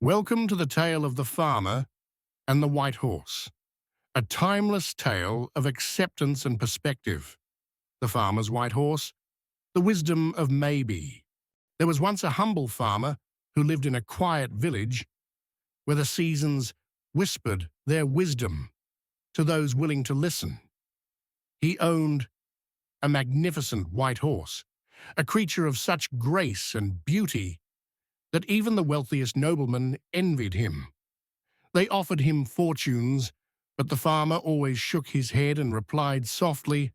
Welcome to the tale of the farmer and the white horse, a timeless tale of acceptance and perspective. The farmer's white horse, the wisdom of maybe. There was once a humble farmer who lived in a quiet village where the seasons whispered their wisdom to those willing to listen. He owned a magnificent white horse, a creature of such grace and beauty that even the wealthiest noblemen envied him. They offered him fortunes, but the farmer always shook his head and replied softly,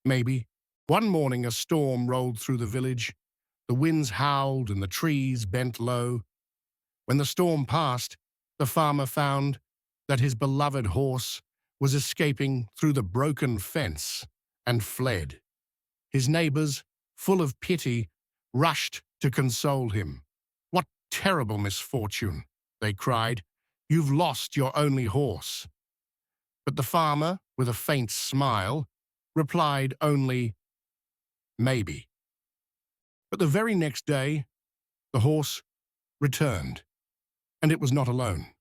"Maybe." One morning a storm rolled through the village. The winds howled and the trees bent low. When the storm passed, the farmer found that his beloved horse was escaping through the broken fence and fled. His neighbors, full of pity, rushed to console him. "What terrible misfortune," they cried. "You've lost your only horse." But the farmer, with a faint smile, replied only, "Maybe." But the very next day, the horse returned, and it was not alone.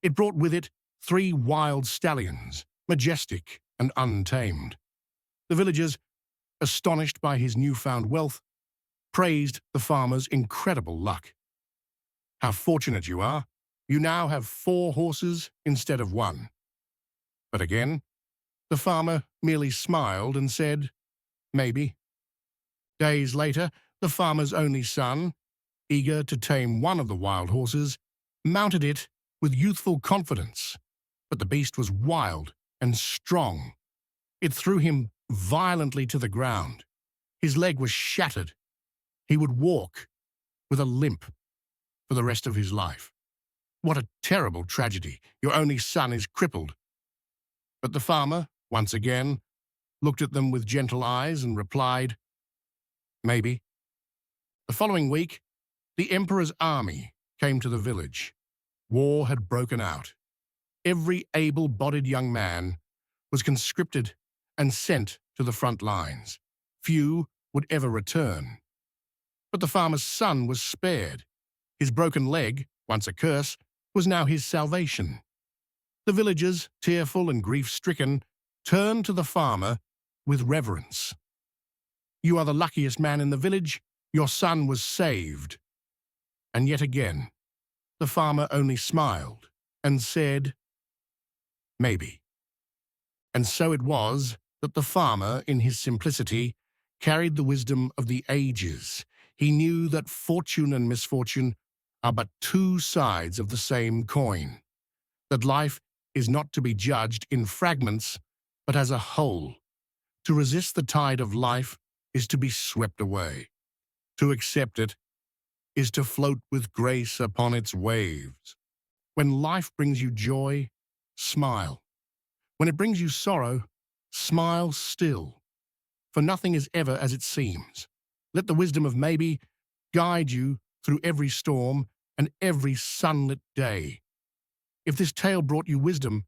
It brought with it 3 wild stallions, majestic and untamed. The villagers, astonished by his newfound wealth, praised the farmer's incredible luck. "How fortunate you are! You now have 4 horses instead of 1. But again, the farmer merely smiled and said, "Maybe." Days later, the farmer's only son, eager to tame one of the wild horses, mounted it with youthful confidence. But the beast was wild and strong. It threw him violently to the ground. His leg was shattered. He would walk with a limp for the rest of his life. What a terrible tragedy. Your only son is crippled. But the farmer, once again, looked at them with gentle eyes and replied, "Maybe." The following week, the emperor's army came to the village. War had broken out. Every able-bodied young man was conscripted and sent to the front lines. Few would ever return. But the farmer's son was spared. His broken leg, once a curse, was now his salvation. The villagers, tearful and grief-stricken, turned to the farmer with reverence. "You are the luckiest man in the village. Your son was saved." And yet again, the farmer only smiled and said, "Maybe." And so it was that the farmer, in his simplicity, carried the wisdom of the ages. He knew that fortune and misfortune are but 2 sides of the same coin, that life is not to be judged in fragments, but as a whole. To resist the tide of life is to be swept away. To accept it is to float with grace upon its waves. When life brings you joy, smile. When it brings you sorrow, smile still. For nothing is ever as it seems. Let the wisdom of maybe guide you through every storm and every sunlit day. If this tale brought you wisdom,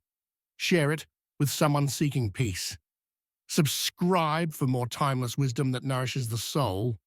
share it with someone seeking peace. Subscribe for more timeless wisdom that nourishes the soul.